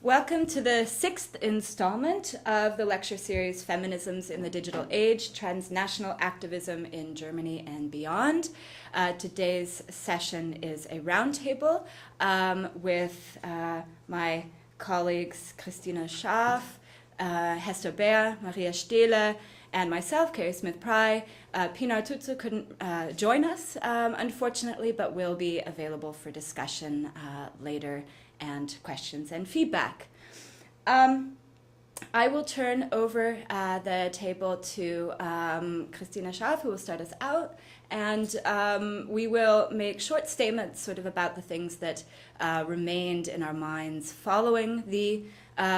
Welcome to the 6th installment of the lecture series Feminisms in the Digital Age, Transnational Activism in Germany and Beyond. Today's session is a roundtable with my colleagues Christina Scharff, Hester Baer, Maria Stehle, and myself, Carrie Smith-Prei. Pinar Tutsu couldn't join us, unfortunately, but will be available for discussion later and questions and feedback. I will turn over the table to Christina Scharff, who will start us out, and we will make short statements sort of about the things that remained in our minds following the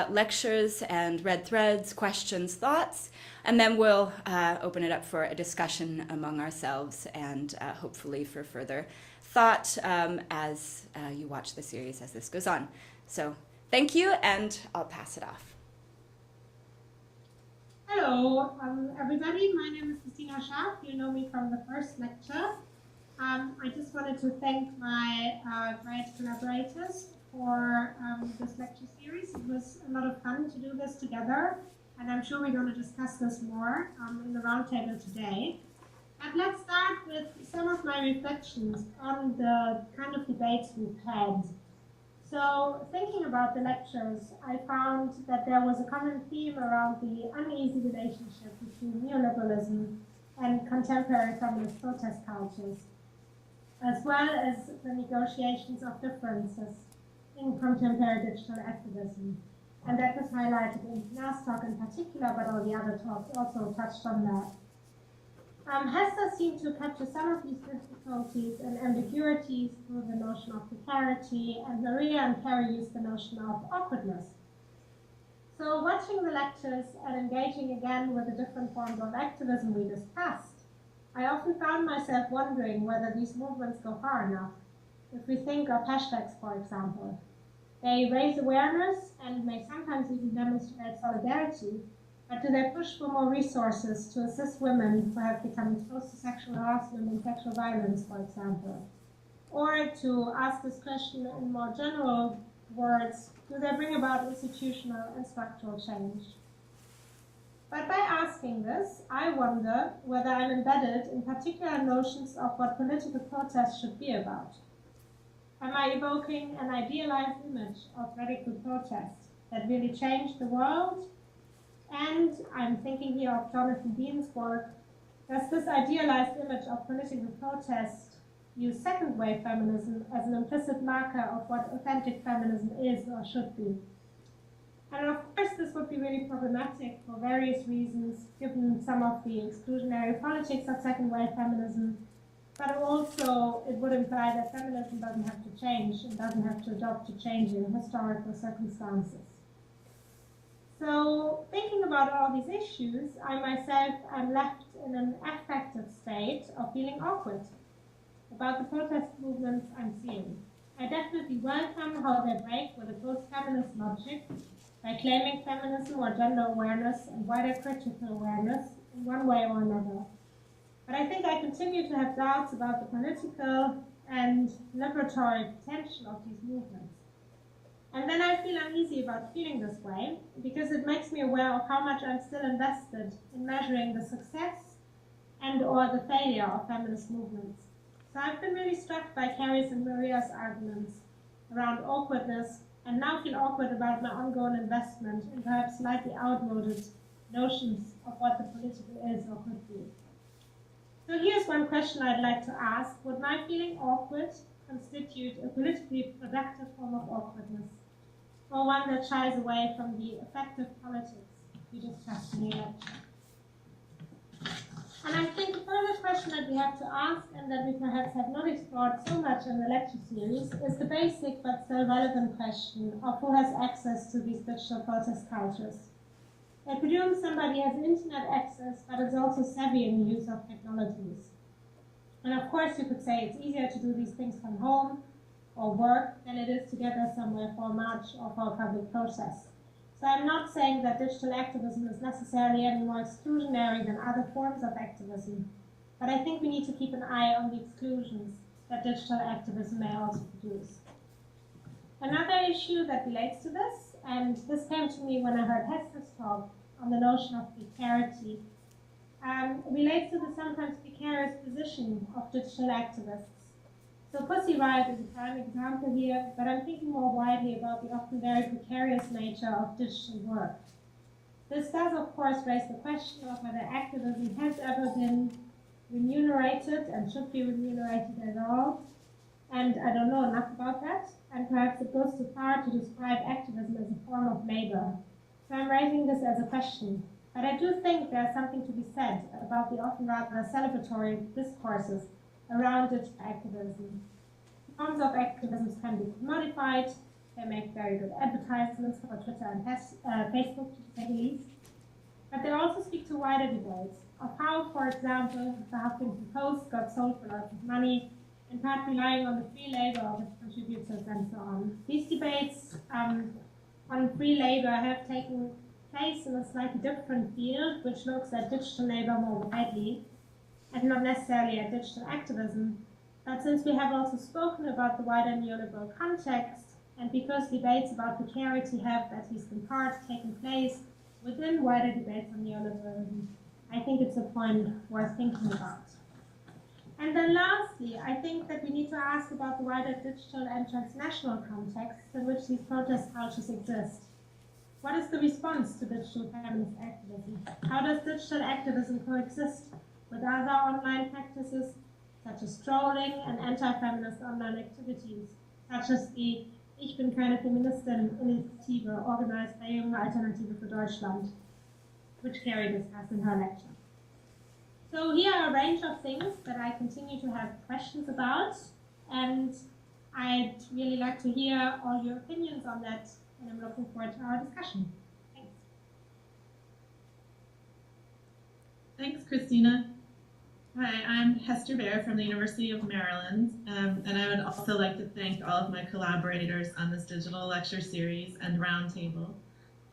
lectures and red threads, questions, thoughts, and then we'll open it up for a discussion among ourselves and hopefully for further thought as you watch the series as this goes on. So thank you, and I'll pass it off. Hello, everybody. My name is Christina Scharff. You know me from the first lecture. I just wanted to thank my great collaborators for this lecture series. It was a lot of fun to do this together, and I'm sure we're going to discuss this more in the roundtable today. And let's start with some of my reflections on the kind of debates we've had. So, thinking about the lectures, I found that there was a common theme around the uneasy relationship between neoliberalism and contemporary feminist protest cultures, as well as the negotiations of differences in contemporary digital activism. And that was highlighted in Pinar's talk in particular, but all the other talks also touched on that. Hester seemed to capture some of these difficulties and ambiguities through the notion of precarity, and Maria and Carrie used the notion of awkwardness. So watching the lectures and engaging again with the different forms of activism we discussed, I often found myself wondering whether these movements go far enough. If we think of hashtags, for example, they raise awareness and may sometimes even demonstrate solidarity, but do they push for more resources to assist women who have become exposed to sexual harassment and sexual violence, for example? Or to ask this question in more general words, do they bring about institutional and structural change? But by asking this, I wonder whether I'm embedded in particular notions of what political protest should be about. Am I evoking an idealized image of radical protest that really changed the world? And I'm thinking here of Jonathan Bean's work. Does this idealized image of political protest use second-wave feminism as an implicit marker of what authentic feminism is or should be? And of course, this would be really problematic for various reasons, given some of the exclusionary politics of second-wave feminism, but also it would imply that feminism doesn't have to change and doesn't have to adopt to changing historical circumstances. So, thinking about all these issues, I myself am left in an affective state of feeling awkward about the protest movements I'm seeing. I definitely welcome how they break with a post-feminist logic by claiming feminism or gender awareness and wider critical awareness in one way or another. But I think I continue to have doubts about the political and liberatory potential of these movements. And then I feel uneasy about feeling this way, because it makes me aware of how much I'm still invested in measuring the success and or the failure of feminist movements. So I've been really struck by Carrie's and Maria's arguments around awkwardness, and now feel awkward about my ongoing investment in perhaps slightly outmoded notions of what the political is or could be. So here's one question I'd like to ask. Would my feeling awkward constitute a politically productive form of awkwardness, or one that shies away from the effective politics we discussed in the lecture? And I think the further question that we have to ask, and that we perhaps have not explored so much in the lecture series, is the basic but still relevant question of who has access to these digital protest cultures. I presume somebody has internet access, but is also savvy in the use of technologies. And of course, you could say it's easier to do these things from home or work than it is to get there somewhere for a march or for a public protest. So I'm not saying that digital activism is necessarily any more exclusionary than other forms of activism, but I think we need to keep an eye on the exclusions that digital activism may also produce. Another issue that relates to this and this came to me when I heard Hester's talk on the notion of precarity. It relates to the sometimes precarious position of digital activists. So Pussy Riot is a prime example here, but I'm thinking more widely about the often very precarious nature of digital work. This does, of course, raise the question of whether activism has ever been remunerated and should be remunerated at all. And I don't know enough about that, and perhaps it goes too far to describe activism as a form of labor. So I'm raising this as a question. But I do think there's something to be said about the often rather celebratory discourses around digital activism. Forms of activism can be commodified. They make very good advertisements for Twitter and Facebook, to say the least. But they also speak to wider debates of how, for example, the Huffington Post got sold for lots of money, in part relying on the free labor of its contributors and so on. These debates on free labor have taken place in a slightly different field, which looks at digital labor more widely, and not necessarily at digital activism. But since we have also spoken about the wider neoliberal context, and because debates about precarity have, at least in part, taken place within wider debates on neoliberalism, I think it's a point worth thinking about. And then lastly, I think that we need to ask about the wider digital and transnational contexts in which these protest cultures exist. What is the response to digital feminist activism? How does digital activism coexist with other online practices, such as trolling and anti-feminist online activities, such as the Ich bin keine Feministin-Initiative organized by Junge Alternative für Deutschland, which Carrie discussed in her lecture. So here are a range of things that I continue to have questions about, and I'd really like to hear all your opinions on that, and I'm looking forward to our discussion. Thanks. Thanks, Christina. Hi, I'm Hester Baer from the University of Maryland, and I would also like to thank all of my collaborators on this digital lecture series and Roundtable,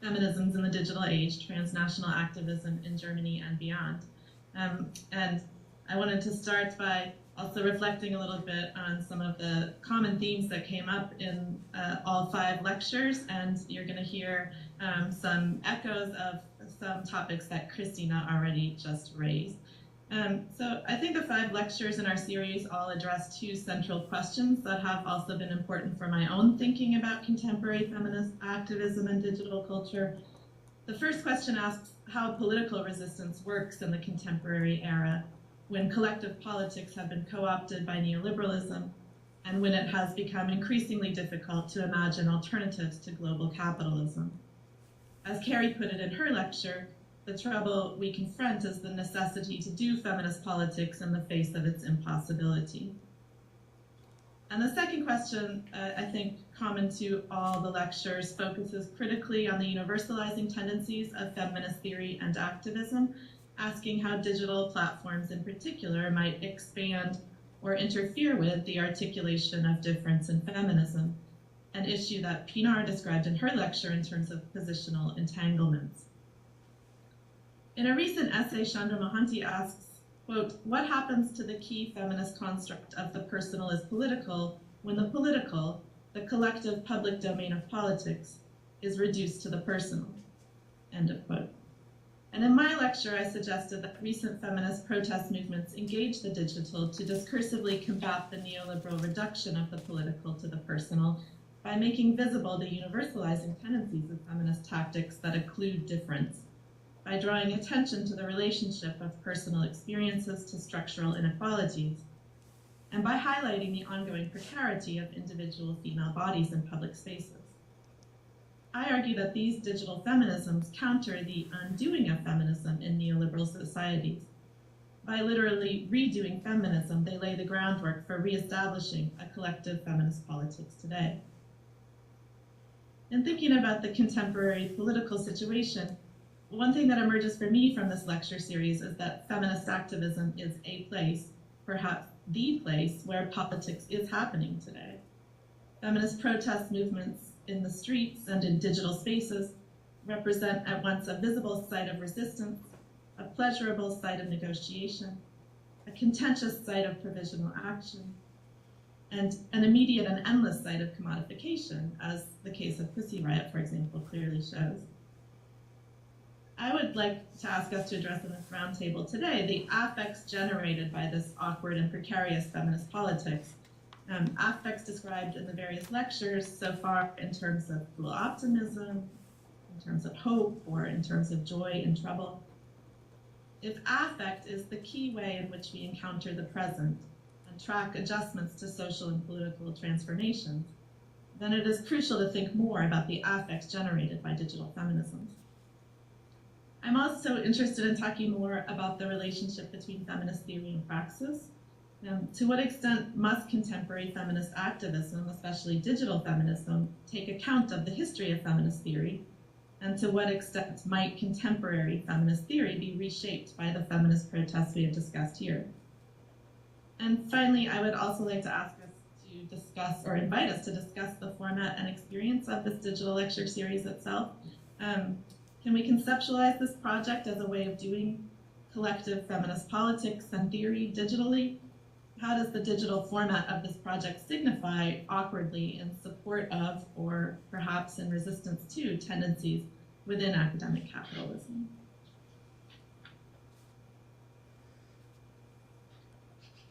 Feminisms in the Digital Age, Transnational Activism in Germany and Beyond. And I wanted to start by also reflecting a little bit on some of the common themes that came up in all 5 lectures, and you're going to hear some echoes of some topics that Christina already just raised. So I think the 5 lectures in our series all address 2 central questions that have also been important for my own thinking about contemporary feminist activism and digital culture. The first question asks how political resistance works in the contemporary era, when collective politics have been co-opted by neoliberalism, and when it has become increasingly difficult to imagine alternatives to global capitalism. As Carrie put it in her lecture, the trouble we confront is the necessity to do feminist politics in the face of its impossibility. And the second question, I think common to all the lectures, focuses critically on the universalizing tendencies of feminist theory and activism, asking how digital platforms in particular might expand or interfere with the articulation of difference in feminism, an issue that Pinar described in her lecture in terms of positional entanglements. In a recent essay, Chandra Mohanty asks, quote, what happens to the key feminist construct of the personal is political when the political, the collective public domain of politics, is reduced to the personal, end of quote. And in my lecture, I suggested that recent feminist protest movements engage the digital to discursively combat the neoliberal reduction of the political to the personal by making visible the universalizing tendencies of feminist tactics that occlude difference, by drawing attention to the relationship of personal experiences to structural inequalities, and by highlighting the ongoing precarity of individual female bodies in public spaces. I argue that these digital feminisms counter the undoing of feminism in neoliberal societies. By literally redoing feminism, they lay the groundwork for reestablishing a collective feminist politics today. In thinking about the contemporary political situation, one thing that emerges for me from this lecture series is that feminist activism is a place, perhaps the place, where politics is happening today. Feminist protest movements in the streets and in digital spaces represent at once a visible site of resistance, a pleasurable site of negotiation, a contentious site of provisional action, and an immediate and endless site of commodification, as the case of Pussy Riot, for example, clearly shows. I would like to ask us to address in this roundtable today the affects generated by this awkward and precarious feminist politics. Affects described in the various lectures so far in terms of cool optimism, in terms of hope, or in terms of joy in trouble. If affect is the key way in which we encounter the present and track adjustments to social and political transformations, then it is crucial to think more about the affects generated by digital feminisms. I'm also interested in talking more about the relationship between feminist theory and praxis. To what extent must contemporary feminist activism, especially digital feminism, take account of the history of feminist theory? And to what extent might contemporary feminist theory be reshaped by the feminist protests we have discussed here? And finally, I would also like to ask us to discuss, or invite us to discuss, the format and experience of this digital lecture series itself. Can we conceptualize this project as a way of doing collective feminist politics and theory digitally? How does the digital format of this project signify awkwardly in support of, or perhaps in resistance to, tendencies within academic capitalism?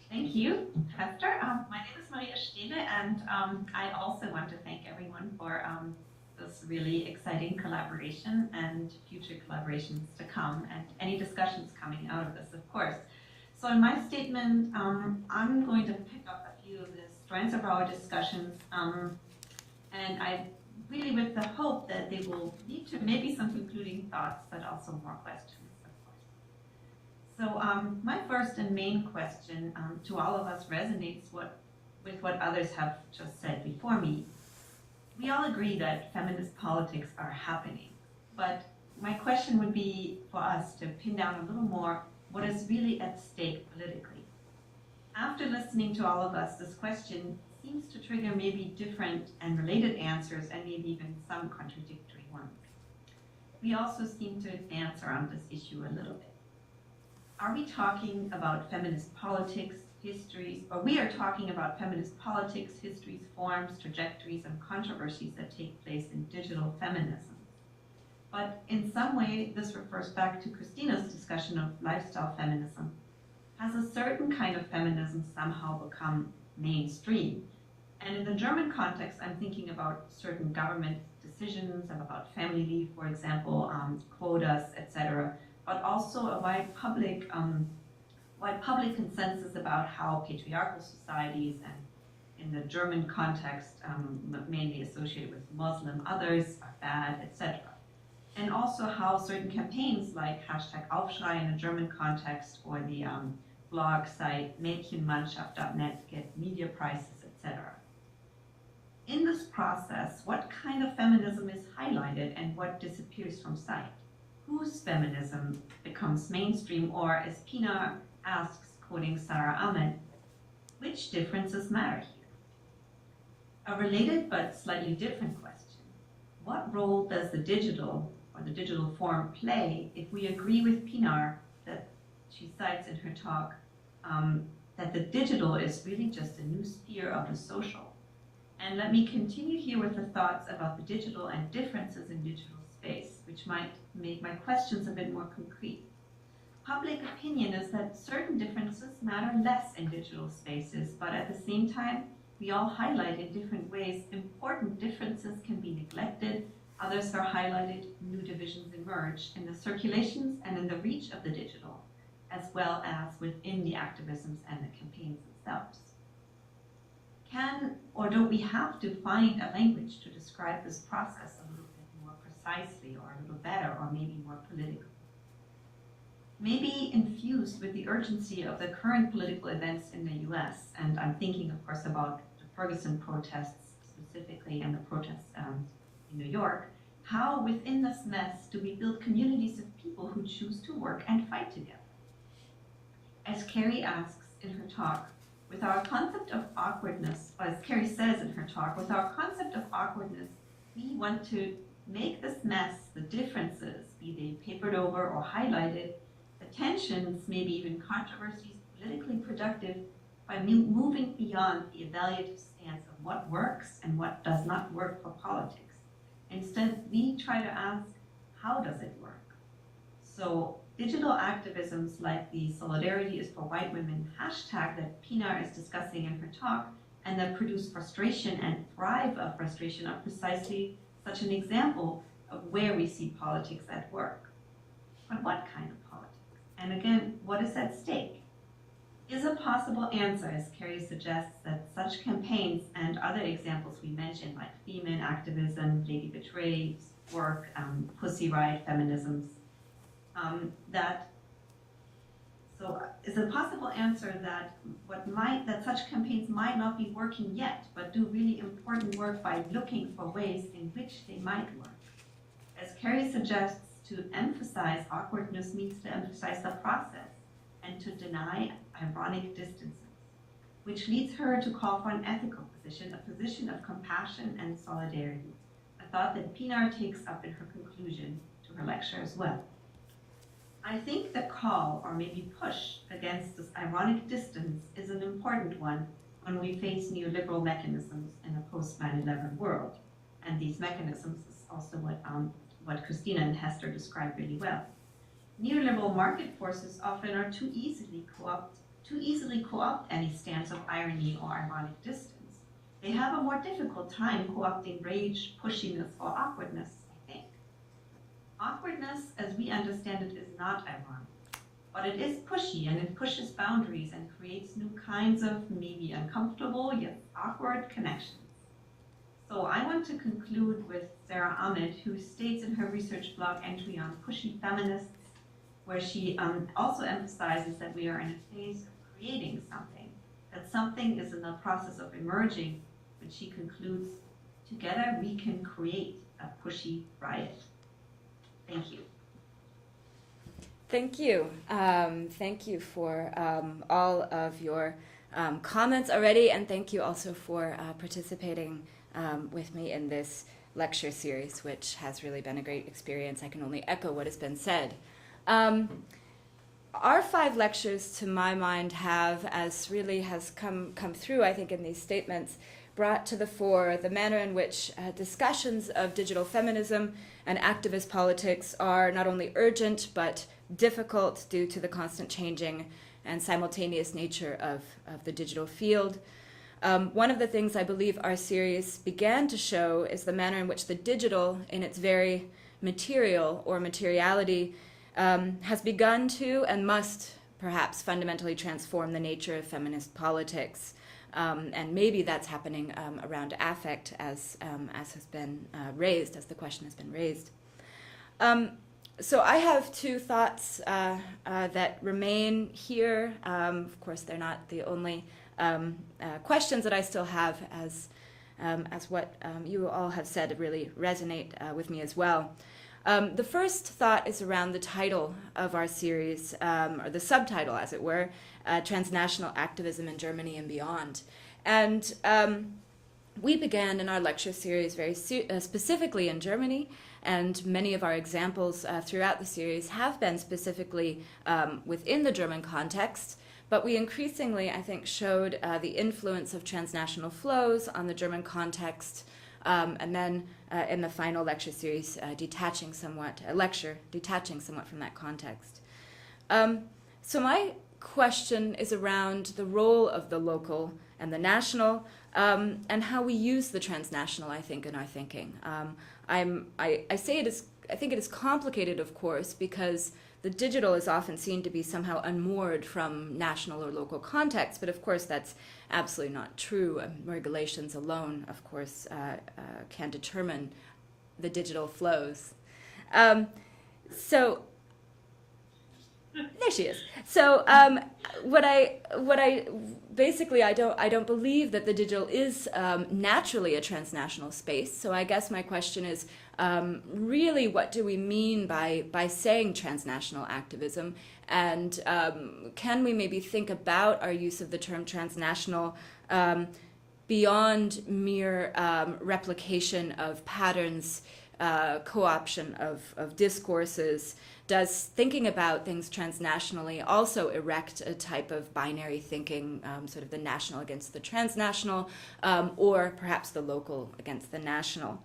Thank you, Hester. My name is Maria Stehle, and I also want to thank everyone for this really exciting collaboration and future collaborations to come, and any discussions coming out of this, of course. So in my statement, I'm going to pick up a few of the strands of our discussions, and I really with the hope that they will lead to maybe some concluding thoughts, but also more questions, of course. So my first and main question to all of us resonates with what others have just said before me. We all agree that feminist politics are happening, but my question would be for us to pin down a little more what is really at stake politically. After listening to all of us, this question seems to trigger maybe different and related answers, and maybe even some contradictory ones. We also seem to dance around this issue a little bit. Are we talking about feminist politics, histories, or we are talking about feminist politics, histories, forms, trajectories, and controversies that take place in digital feminism? But in some way, this refers back to Christina's discussion of lifestyle feminism. Has a certain kind of feminism somehow become mainstream? And in the German context, I'm thinking about certain government decisions about family leave, for example, quotas, etc., but also a wide public consensus about how patriarchal societies, and in the German context, mainly associated with Muslim others, are bad, etc. And also how certain campaigns like #Aufschrei in the German context, or the blog site Mädchenmannschaft.net get media prizes, etc. In this process, what kind of feminism is highlighted and what disappears from sight? Whose feminism becomes mainstream, or as Pina asks, quoting Sarah Ahmed, which differences matter here? A related but slightly different question: what role does the digital or the digital form play if we agree with Pinar that she cites in her talk that the digital is really just a new sphere of the social? And let me continue here with the thoughts about the digital and differences in digital space, which might make my questions a bit more concrete. Public opinion is that certain differences matter less in digital spaces, but at the same time, we all highlight in different ways important differences can be neglected, others are highlighted, new divisions emerge in the circulations and in the reach of the digital, as well as within the activisms and the campaigns themselves. Can or do we have to find a language to describe this process a little bit more precisely, or a little better, or maybe more politically? Maybe infused with the urgency of the current political events in the US, and I'm thinking, of course, about the Ferguson protests specifically and the protests in New York, how within this mess do we build communities of people who choose to work and fight together? As Carrie asks in her talk, with our concept of awkwardness, or as Carrie says in her talk, with our concept of awkwardness, we want to make this mess, the differences, be they papered over or highlighted, the tensions, maybe even controversies, politically productive, by moving beyond the evaluative stance of what works and what does not work for politics. Instead, we try to ask, how does it work? So digital activisms like the Solidarity is for White Women hashtag that Pinar is discussing in her talk, and that produce frustration and thrive of frustration, are precisely such an example of where we see politics at work. But what kind of politics? And again, what is at stake? Is a possible answer, as Carrie suggests, that such campaigns and other examples we mentioned, like female activism, Lady Betray's work, Pussy Riot, Feminisms, is a possible answer that that such campaigns might not be working yet, but do really important work by looking for ways in which they might work. As Carrie suggests, to emphasize awkwardness means to emphasize the process and to deny ironic distances, which leads her to call for an ethical position, a position of compassion and solidarity, a thought that Pinar takes up in her conclusion to her lecture as well. I think the call, or maybe push, against this ironic distance is an important one when we face neoliberal mechanisms in a post-9/11 world. And these mechanisms is also what Christina and Hester described really well. Neoliberal market forces often are too easily co-opt any stance of irony or ironic distance. They have a more difficult time co-opting rage, pushiness, or awkwardness, I think. Awkwardness, as we understand it, is not ironic, but it is pushy, and it pushes boundaries and creates new kinds of maybe uncomfortable yet awkward connections. So I want to conclude with Sarah Ahmed, who states in her research blog entry on pushy feminists, where she also emphasizes that we are in a phase of creating something, that something is in the process of emerging, when she concludes, together we can create a pushy riot. Thank you. Thank you. Thank you for all of your comments already, and thank you also for participating with me in this lecture series, which has really been a great experience. I can only echo what has been said. Our 5 lectures, to my mind, have, as really has come through, I think, in these statements, brought to the fore the manner in which discussions of digital feminism and activist politics are not only urgent but difficult due to the constant changing and simultaneous nature of the digital field. One of the things I believe our series began to show is the manner in which the digital, in its very material or materiality, has begun to and must perhaps fundamentally transform the nature of feminist politics. And maybe that's happening around affect, as has been raised, as the question has been raised. So I have 2 thoughts that remain here. Of course, they're not the only questions that I still have, as what you all have said really resonate with me as well. The first thought is around the title of our series, or the subtitle, as it were, Transnational Activism in Germany and Beyond. And we began in our lecture series very specifically in Germany, and many of our examples throughout the series have been specifically within the German context. But we increasingly, I think, showed the influence of transnational flows on the German context, and then in the final lecture series, detaching somewhat from that context. So my question is around the role of the local and the national, and how we use the transnational, I think, in our thinking. I think it is complicated, of course, because the digital is often seen to be somehow unmoored from national or local context, but of course that's absolutely not true. Regulations alone, of course, can determine the digital flows. So there she is. So what I basically I don't believe that the digital is naturally a transnational space. So I guess my question is really, what do we mean by saying transnational activism, and can we maybe think about our use of the term transnational beyond mere replication of patterns co-option of discourses, does thinking about things transnationally also erect a type of binary thinking, sort of the national against the transnational, or perhaps the local against the national?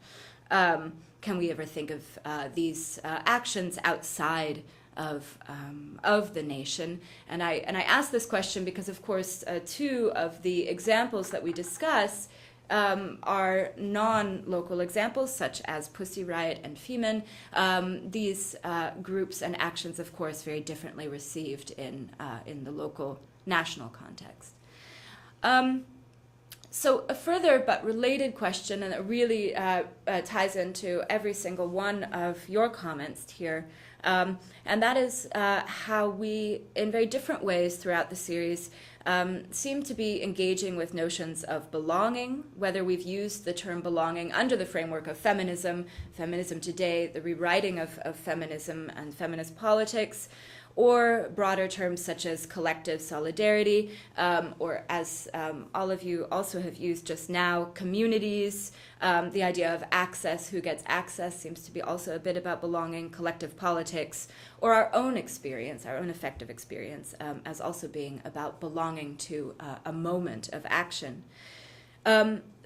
Can we ever think of these actions outside of the nation? And I ask this question because, of course, two of the examples that we discuss are non-local examples, such as Pussy Riot and Femen. These groups and actions, of course, very differently received in the local national context. So a further but related question, and it really ties into every single one of your comments here, and that is how we, in very different ways throughout the series, seem to be engaging with notions of belonging, whether we've used the term belonging under the framework of feminism today, the rewriting of feminism and feminist politics, or broader terms such as collective solidarity, or as all of you also have used just now, communities. The idea of access, who gets access, seems to be also a bit about belonging, collective politics, or our own experience, our own effective experience, as also being about belonging to a moment of action.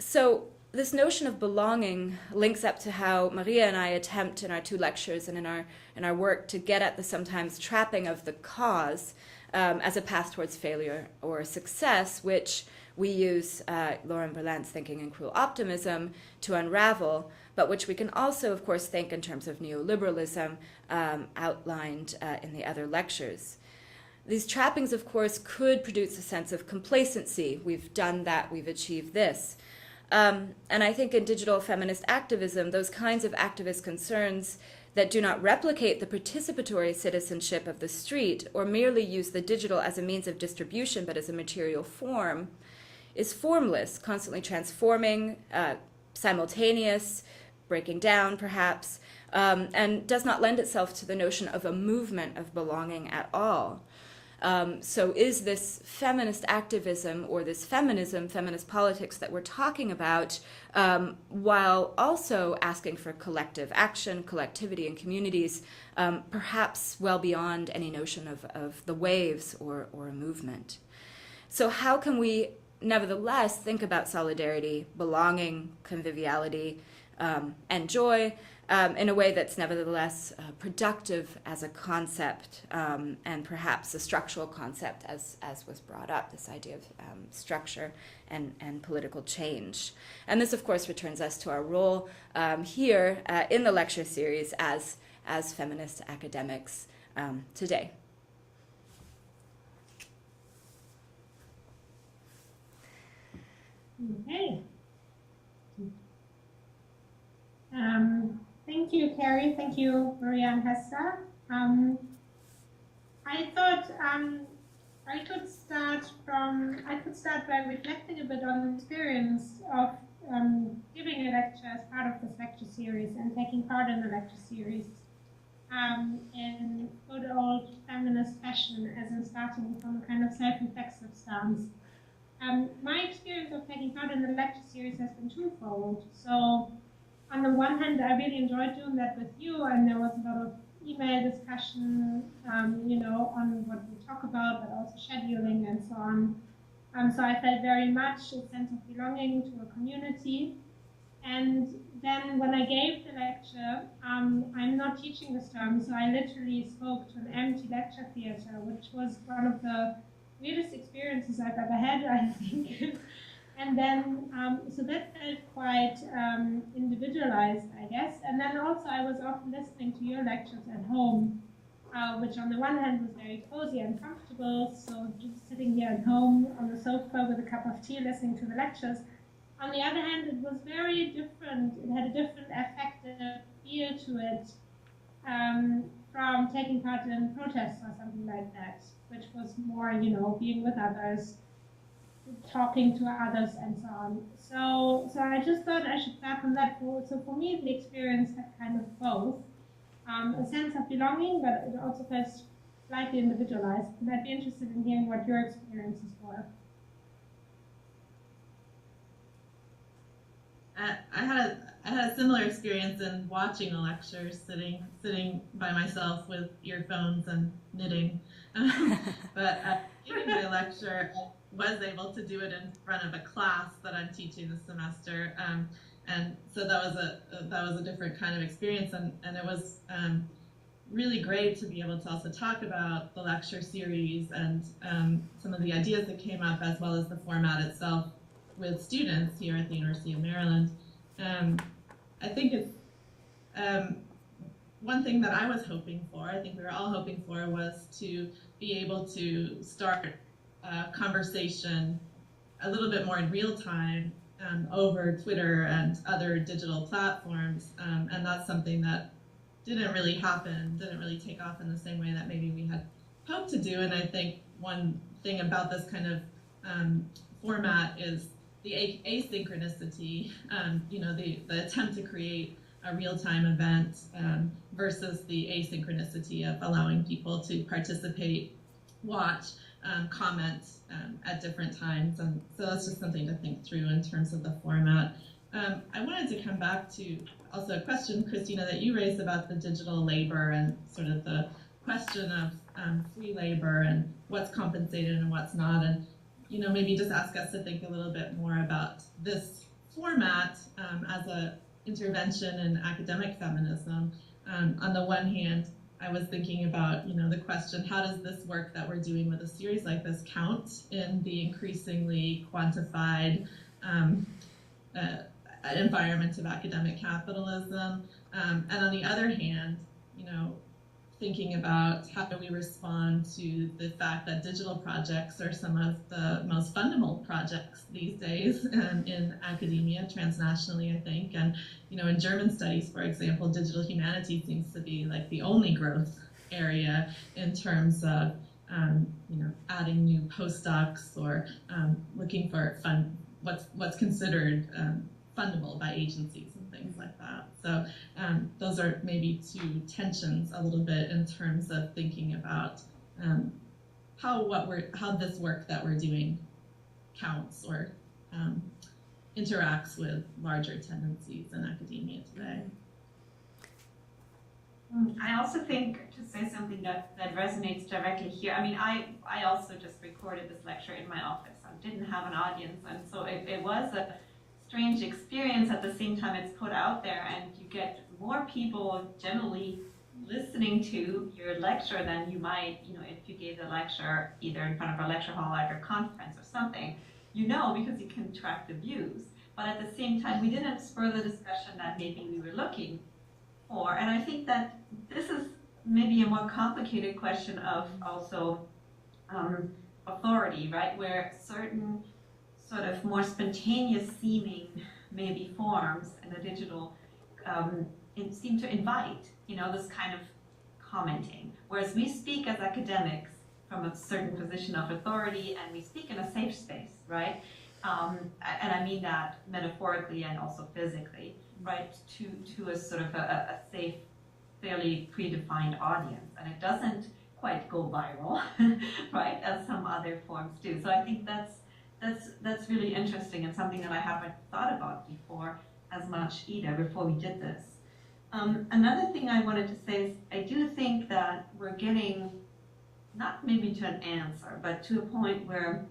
So this notion of belonging links up to how Maria and I attempt in our two lectures and in our work to get at the sometimes trapping of the cause as a path towards failure or success, which we use Lauren Berlant's Thinking in Cruel Optimism to unravel, but which we can also, of course, think in terms of neoliberalism outlined in the other lectures. These trappings, of course, could produce a sense of complacency. We've done that, we've achieved this. And I think in digital feminist activism, those kinds of activist concerns that do not replicate the participatory citizenship of the street or merely use the digital as a means of distribution but as a material form is formless, constantly transforming, simultaneous, breaking down perhaps, and does not lend itself to the notion of a movement of belonging at all. So is this feminist activism or this feminism, feminist politics that we're talking about, while also asking for collective action, collectivity in communities, perhaps well beyond any notion of the waves or a movement? So how can we nevertheless think about solidarity, belonging, conviviality, and joy in a way that's nevertheless productive as a concept, and perhaps a structural concept, as was brought up, this idea of structure and political change. And this, of course, returns us to our role here in the lecture series as feminist academics today. Okay. Thank you, Carrie. Thank you, Maria and Hester. I thought I could start by reflecting a bit on the experience of giving a lecture as part of this lecture series and taking part in the lecture series in good old feminist fashion, as in starting from a kind of self-reflexive stance. My experience of taking part in the lecture series has been twofold. So, on the one hand, I really enjoyed doing that with you, and there was a lot of email discussion, on what we talk about, but also scheduling and so on. So I felt very much a sense of belonging to a community. And then when I gave the lecture, I'm not teaching this term, so I literally spoke to an empty lecture theater, which was one of the weirdest experiences I've ever had, I think. And then, so that felt quite individualized, I guess. And then also I was often listening to your lectures at home, which on the one hand was very cozy and comfortable. So just sitting here at home on the sofa with a cup of tea listening to the lectures. On the other hand, it was very different. It had a different affective feel to it from taking part in protests or something like that, which was more, being with others, talking to others and so on. So I just thought I should start from that. So for me, the experience had kind of both. A sense of belonging, but it also felt slightly individualized. And I'd be interested in hearing what your experiences were. I had I had a similar experience in watching a lecture, sitting by myself with earphones and knitting. But giving my lecture, I was able to do it in front of a class that I'm teaching this semester, and so that was a different kind of experience, and it was really great to be able to also talk about the lecture series and some of the ideas that came up, as well as the format itself, with students here at the University of Maryland. I think it's one thing that I was hoping for, I think we were all hoping for, was to be able to start a conversation a little bit more in real time over Twitter and other digital platforms, and that's something that didn't really happen, didn't really take off in the same way that maybe we had hoped to do. And I think one thing about this kind of format is the asynchronicity, the attempt to create a real-time event versus the asynchronicity of allowing people to participate, watch, comment at different times. And so that's just something to think through in terms of the format. I wanted to come back to also a question, Christina, that you raised about the digital labor and sort of the question of free labor and what's compensated and what's not. And maybe just ask us to think a little bit more about this format as a intervention in academic feminism. On the one hand, I was thinking about, the question, how does this work that we're doing with a series like this count in the increasingly quantified environment of academic capitalism? And on the other hand, thinking about how do we respond to the fact that digital projects are some of the most fundamental projects these days in academia, transnationally, I think. And, in German studies, for example, digital humanities seems to be like the only growth area in terms of, adding new postdocs or looking for what's considered fundable by agencies and things like that. So those are maybe two tensions a little bit in terms of thinking about how this work that we're doing counts or interacts with larger tendencies in academia today. I also think, to say something that resonates directly here, I mean, I also just recorded this lecture in my office. I didn't have an audience, and so it was a strange experience. At the same time, it's put out there, and you get more people generally listening to your lecture than you might, if you gave the lecture either in front of a lecture hall at a conference or something, because you can track the views. But at the same time, we didn't spur the discussion that maybe we were looking for. And I think that this is maybe a more complicated question of also authority, right? Where certain sort of more spontaneous seeming maybe forms in the digital seem to invite, this kind of commenting. Whereas we speak as academics from a certain position of authority, and we speak in a safe space, right? And I mean that metaphorically and also physically, right? To a sort of a safe, fairly predefined audience. And it doesn't quite go viral, right? As some other forms do. So I think that's really interesting and something that I haven't thought about before as much either before we did this. Another thing I wanted to say is I do think that we're getting, not maybe to an answer, but to a point where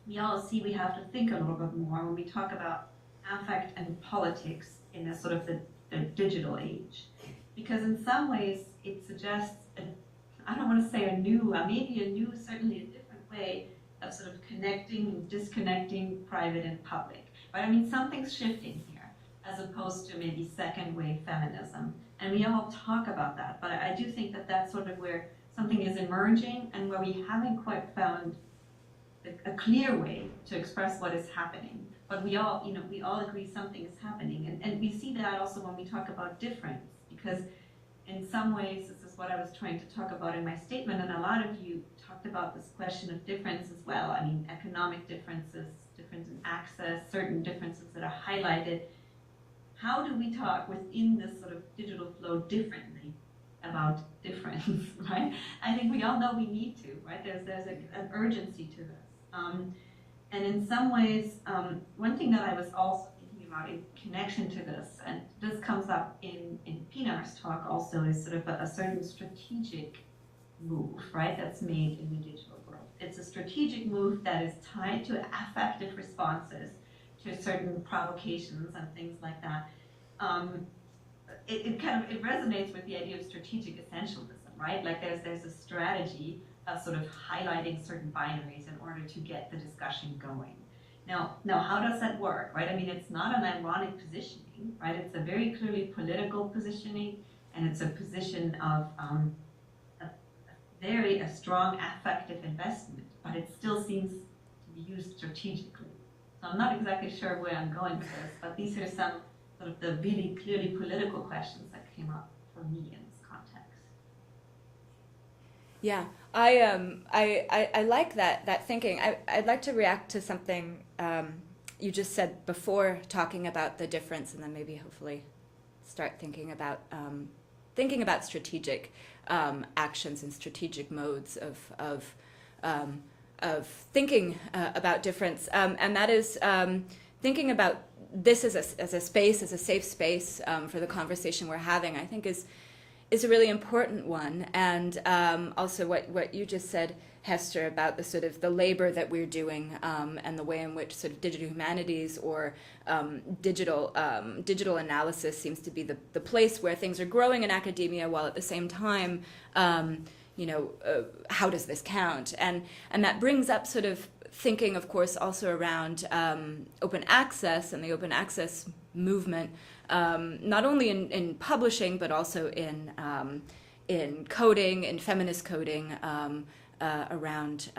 we all see we have to think a little bit more when we talk about affect and politics in a sort of the digital age. Because in some ways it suggests, I don't want to say a new, maybe a new, certainly a different way of sort of connecting and disconnecting private and public. But I mean, something's shifting here, as opposed to maybe second wave feminism. And we all talk about that, but I do think that that's sort of where something is emerging and where we haven't quite found a clear way to express what is happening. But we all agree something is happening. And we see that also when we talk about difference, because in some ways, this is what I was trying to talk about in my statement, and a lot of you talked about this question of difference as well. I mean, economic differences, difference in access, certain differences that are highlighted. How do we talk within this sort of digital flow differently about difference, right? I think we all know we need to, right? There's an urgency to this. And in some ways, one thing that I was also thinking about in connection to this, and this comes up in Pinar's talk also, is sort of a certain strategic move, right, that's made in the digital world. It's a strategic move that is tied to affective responses to certain provocations and things like that. It resonates with the idea of strategic essentialism, right? Like there's a strategy of sort of highlighting certain binaries in order to get the discussion going. Now, how does that work, right? I mean, it's not an ironic positioning, right? It's a very clearly political positioning, and it's a position of a strong affective investment, but it still seems to be used strategically. So I'm not exactly sure where I'm going with this, but these are some sort of the really clearly political questions that came up for me in this context. Yeah, I like that thinking. I'd like to react to something you just said before, talking about the difference, and then maybe hopefully start thinking about strategic actions and strategic modes of thinking about difference, and that is thinking about this as a space, as a safe space for the conversation we're having. I think is a really important one, and also what you just said, Hester, about the sort of the labor that we're doing and the way in which sort of digital humanities or digital analysis seems to be the place where things are growing in academia, while at the same time, how does this count? And that brings up sort of thinking, of course, also around open access and the open access movement, not only in publishing, but also in coding, in feminist coding, around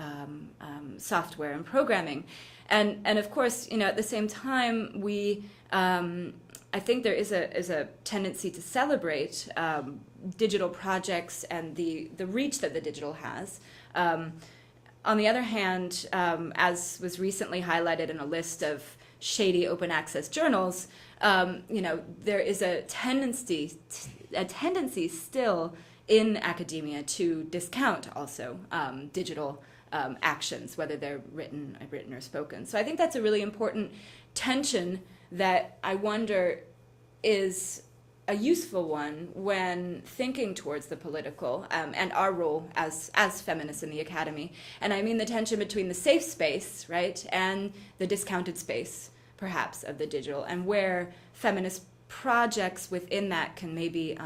software and programming. And of course, at the same time, we I think there is a tendency to celebrate digital projects and the reach that the digital has. On the other hand, as was recently highlighted in a list of shady open access journals, there is a tendency still in academia to discount also digital actions, whether they're written or spoken. So I think that's a really important tension that I wonder is a useful one when thinking towards the political and our role as feminists in the academy. And I mean the tension between the safe space, right, and the discounted space, perhaps, of the digital, and where feminist projects within that can maybe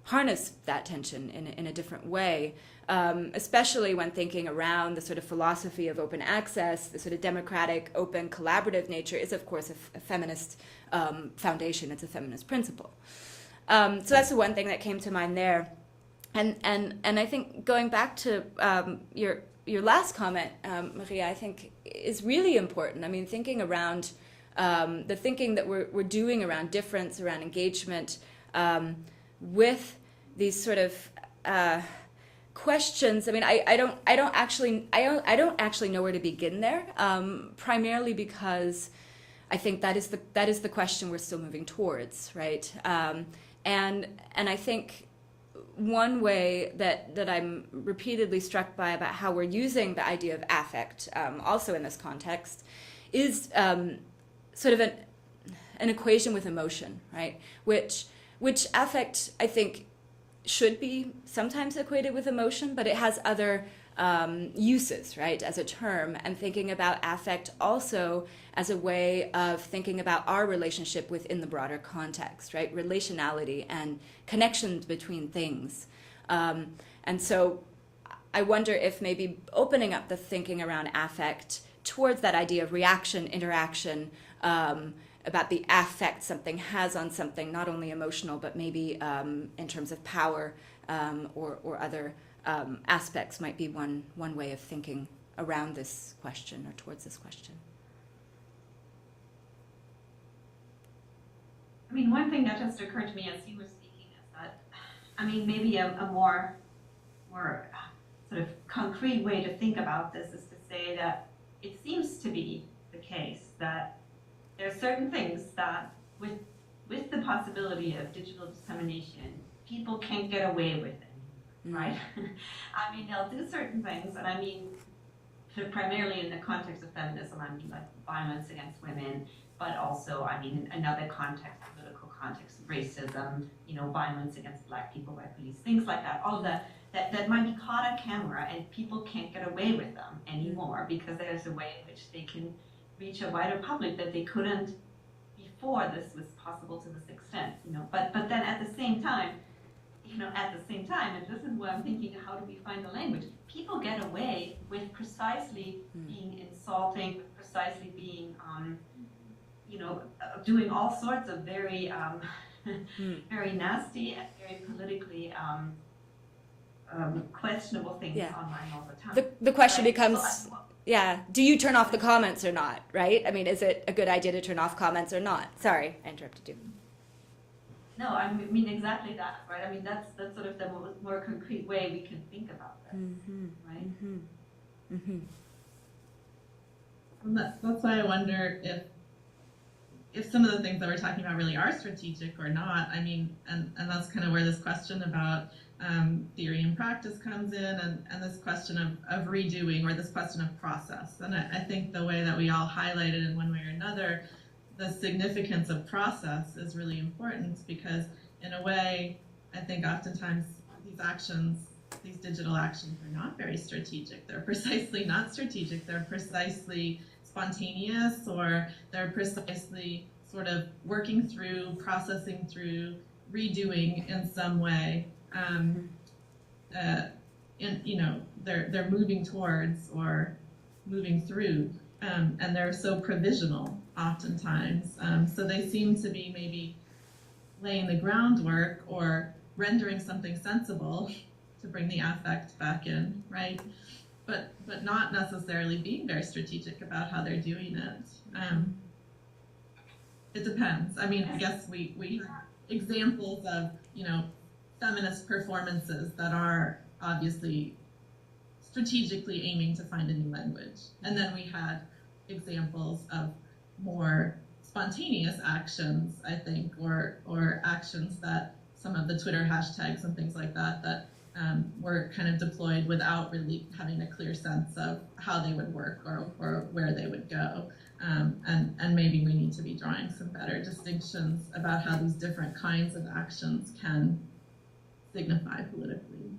harness that tension in a different way, especially when thinking around the sort of philosophy of open access. The sort of democratic, open, collaborative nature is, of course, a feminist foundation. It's a feminist principle. So that's the one thing that came to mind there. And I think going back to your last comment, Maria, I think is really important. I mean, thinking around the thinking that we're doing around difference, around engagement, with these sort of questions. I mean, I don't actually know where to begin there. Primarily because I think that is the question we're still moving towards, right? And I think one way that I'm repeatedly struck by about how we're using the idea of affect, also in this context, is sort of an equation with emotion, right? Which affect, I think, should be sometimes equated with emotion, but it has other uses, right, as a term, and thinking about affect also as a way of thinking about our relationship within the broader context, right, relationality and connections between things. And so I wonder if maybe opening up the thinking around affect towards that idea of reaction, interaction, about the affect something has on something, not only emotional, but maybe in terms of power or other aspects, might be one way of thinking around this question or towards this question. I mean, one thing that just occurred to me as you were speaking is that, I mean, maybe a more sort of concrete way to think about this is to say that it seems to be the case that there are certain things that, with the possibility of digital dissemination, people can't get away with it, right? I mean, they'll do certain things, and I mean, primarily in the context of feminism, I mean, like violence against women, but also, I mean, in another context, political context, racism, violence against Black people by police, things like that, all of that might be caught on camera and people can't get away with them anymore because there's a way in which they can reach a wider public that they couldn't before this was possible to this extent, But then at the same time, and this is where I'm thinking, how do we find the language? People get away with precisely being insulting, precisely being, doing all sorts of very, very nasty and very politically questionable things online all the time. The question becomes, So do you turn off the comments or not, right? I mean, is it a good idea to turn off comments or not? Sorry, I interrupted you. No, I mean exactly that, right? I mean that's sort of the more concrete way we can think about this, right? And that's why I wonder if some of the things that we're talking about really are strategic or not. I mean, and that's kind of where this question about theory and practice comes in, and this question of redoing, or this question of process. And I think the way that we all highlighted in one way or another, the significance of process is really important, because in a way, I think oftentimes these digital actions are not very strategic. They're precisely not strategic. They're precisely spontaneous, or they're precisely sort of working through, processing through, redoing in some way. They're moving towards or moving through, and they're so provisional oftentimes. So they seem to be maybe laying the groundwork or rendering something sensible to bring the affect back in, right? But not necessarily being very strategic about how they're doing it. It depends. I mean, I guess we have examples of, feminist performances that are obviously strategically aiming to find a new language. And then we had examples of more spontaneous actions, I think, or actions that some of the Twitter hashtags and things like that were kind of deployed without really having a clear sense of how they would work or where they would go. And maybe we need to be drawing some better distinctions about how these different kinds of actions can signify politically.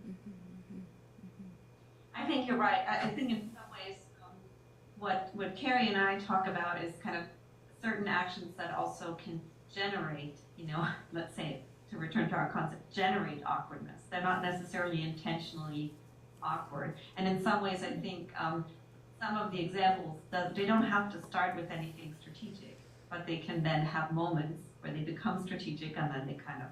I think you're right. I think in some ways, what Carrie and I talk about is kind of certain actions that also can generate, let's say, to return to our concept, generate awkwardness. They're not necessarily intentionally awkward. And in some ways, I think some of the examples, they don't have to start with anything strategic, but they can then have moments where they become strategic, and then they kind of,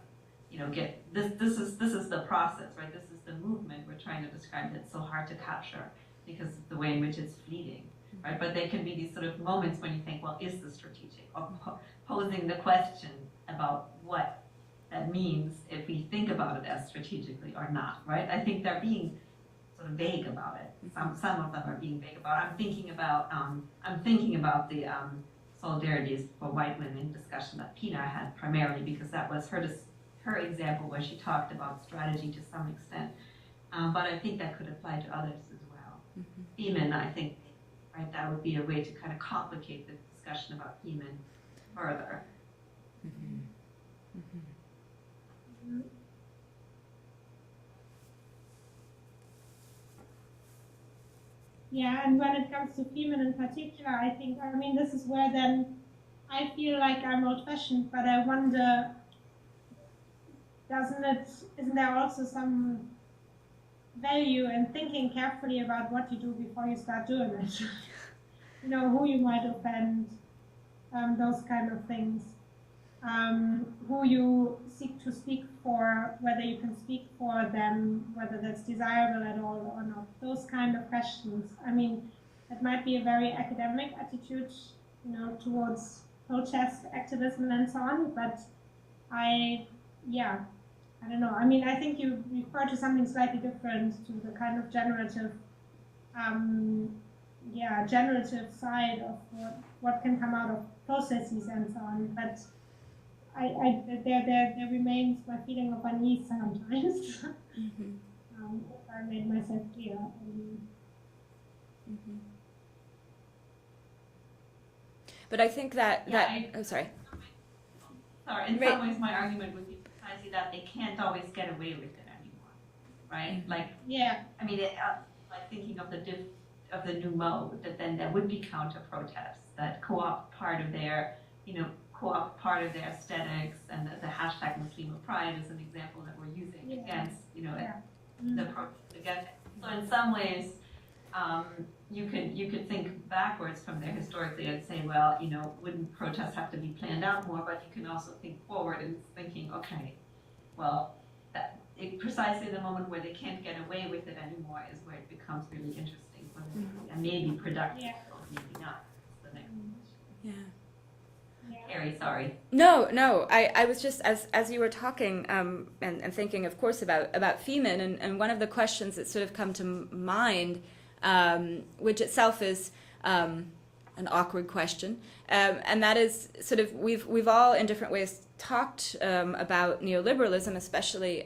get this is the process, right? This is the movement we're trying to describe that's so hard to capture because of the way in which it's fleeting, right? But there can be these sort of moments when you think, well, is this strategic? Or posing the question about what that means if we think about it as strategically or not, right? I think they're being sort of vague about it. Some of them are being vague about it. I'm thinking about the solidarities for white women discussion that Pina had primarily, because that was her example where she talked about strategy to some extent. But I think that could apply to others as well. Femin, I think, right, that would be a way to kind of complicate the discussion about Femin further. Yeah, and when it comes to female in particular, I mean, this is where then I feel like I'm old-fashioned, but I wonder, isn't there also some value in thinking carefully about what you do before you start doing it? Who you might offend, those kind of things. Who you seek to speak for, whether you can speak for them, whether that's desirable at all or not. Those kind of questions. I mean, it might be a very academic attitude, towards protest activism and so on, but I don't know. I mean, I think you refer to something slightly different, to the kind of generative side of what can come out of processes and so on, but there remains my feeling of unease sometimes. If I made myself clear. But I think that Yeah, sorry. Sorry, in Right. some ways my argument would be precisely that they can't always get away with it anymore, right? Like, Yeah. I mean, like thinking of the new mode, that then there would be counter protests that co-opt part of their, co-opt part of their aesthetics, and the hashtag Smith-Prei is an example that we're using against, the protest against. So in some ways, you could think backwards from there historically and say, well, wouldn't protests have to be planned out more? But you can also think forward and thinking, okay, well, precisely the moment where they can't get away with it anymore is where it becomes really interesting, and maybe productive, or maybe not. That's the next question. Yeah. Carrie, sorry. No. I was just, as you were talking and thinking, of course, about Femin, and one of the questions that sort of come to mind, which itself is an awkward question, and that is sort of we've all in different ways talked about neoliberalism, especially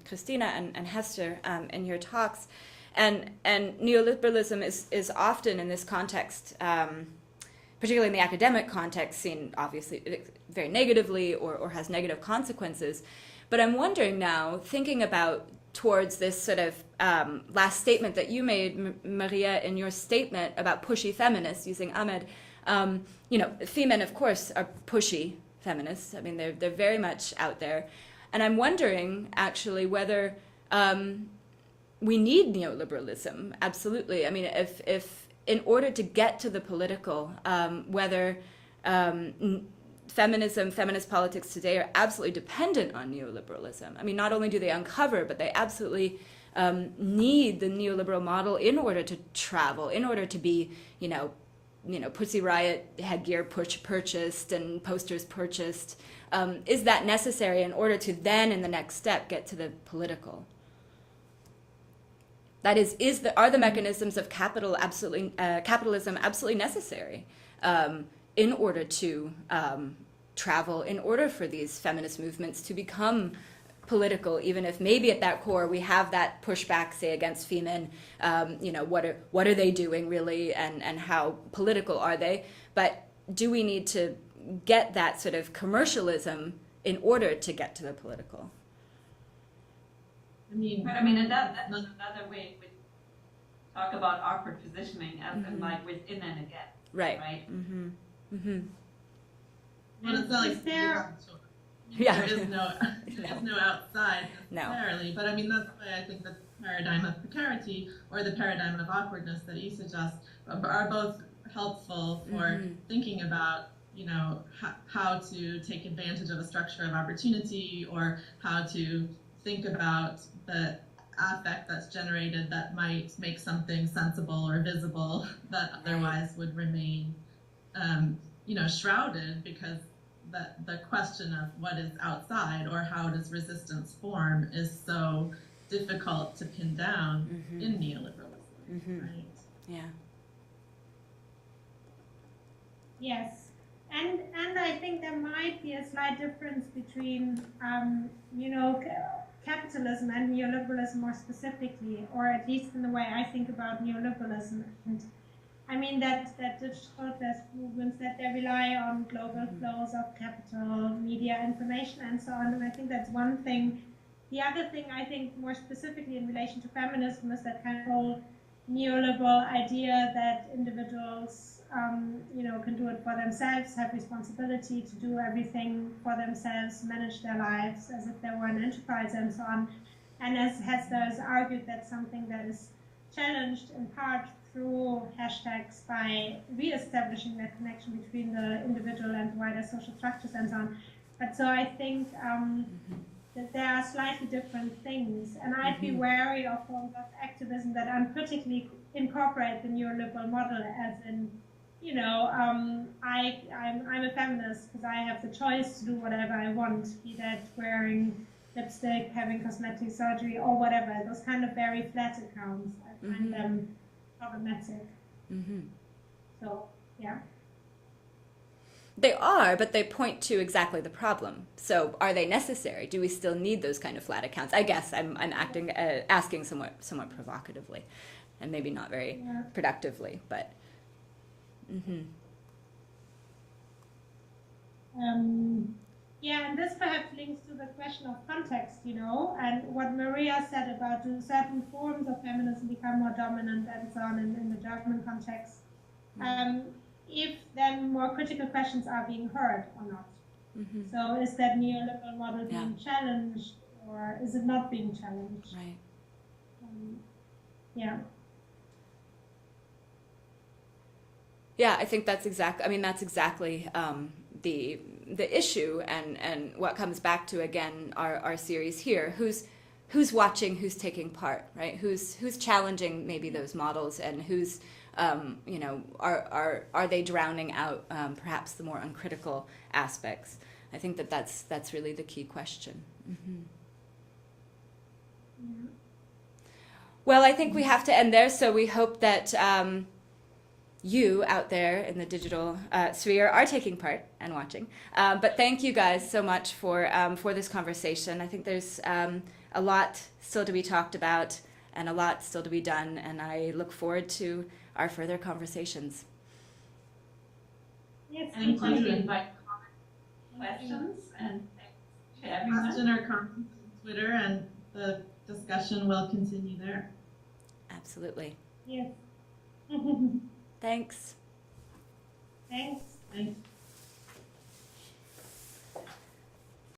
Christina and Hester in your talks, and neoliberalism is often in this context, particularly in the academic context, seen obviously very negatively or has negative consequences. But I'm wondering now, thinking about towards this sort of last statement that you made, Maria, in your statement about pushy feminists, using Ahmed, Femin, of course, are pushy feminists. I mean, they're very much out there. And I'm wondering, actually, whether we need neoliberalism. Absolutely. I mean, if in order to get to the political, whether feminism, feminist politics today are absolutely dependent on neoliberalism. I mean, not only do they uncover, but they absolutely need the neoliberal model in order to travel, in order to be, Pussy Riot headgear purchased and posters purchased. Is that necessary in order to then, in the next step, get to the political? That is, are the mechanisms of capitalism absolutely necessary in order to travel, in order for these feminist movements to become political, even if maybe at that core we have that pushback, say, against Femin, what are they doing really, and how political are they? But do we need to get that sort of commercialism in order to get to the political? And that's another way we talk about awkward positioning as in like within and against. Right. Mm-hmm. Mm-hmm. Well, it's not like there is no outside necessarily. No. But I mean, that's why I think the paradigm of precarity or the paradigm of awkwardness that you suggest are both helpful for thinking about, how to take advantage of a structure of opportunity, or how to think about the affect that's generated that might make something sensible or visible that otherwise would remain, shrouded, because the question of what is outside or how does resistance form is so difficult to pin down in neoliberalism, right? Yeah. Yes, and I think there might be a slight difference between, capitalism and neoliberalism more specifically, or at least in the way I think about neoliberalism. And I mean that digital protest movements, that they rely on global flows of capital, media, information, and so on. And I think that's one thing. The other thing I think more specifically in relation to feminism is that kind of whole neoliberal idea that individuals, can do it for themselves, have responsibility to do everything for themselves, manage their lives as if they were an enterprise and so on. And as Hester has argued, that's something that is challenged in part through hashtags by re-establishing that connection between the individual and wider social structures and so on. But so I think that there are slightly different things, and I'd be wary of forms of activism that uncritically incorporate the neoliberal model, as in, I'm a feminist because I have the choice to do whatever I want, be that wearing lipstick, having cosmetic surgery, or whatever. Those kind of very flat accounts, I find them problematic. So, yeah. They are, but they point to exactly the problem. So, are they necessary? Do we still need those kind of flat accounts? I guess I'm asking somewhat provocatively, and maybe not very productively, but. Yeah, and this perhaps links to the question of context, and what Maria said about do certain forms of feminism become more dominant and so on in the German context. If then more critical questions are being heard or not. Mm-hmm. So is that neoliberal model being challenged, or is it not being challenged? Right. Yeah. Yeah, I think that's exactly the issue, and what comes back to again our series here. Who's watching? Who's taking part? Right? Who's challenging maybe those models, and who's are they drowning out perhaps the more uncritical aspects? I think that's really the key question. Mm-hmm. Yeah. Well, I think we have to end there. So we hope that you out there in the digital sphere are taking part and watching. But thank you guys so much for this conversation. I think there's a lot still to be talked about and a lot still to be done, and I look forward to our further conversations. Yes, Thank Please you. invite questions, and thanks to everyone. Question or comments on Twitter, and the discussion will continue there. Absolutely. Yes. Thanks. Thanks. Thanks.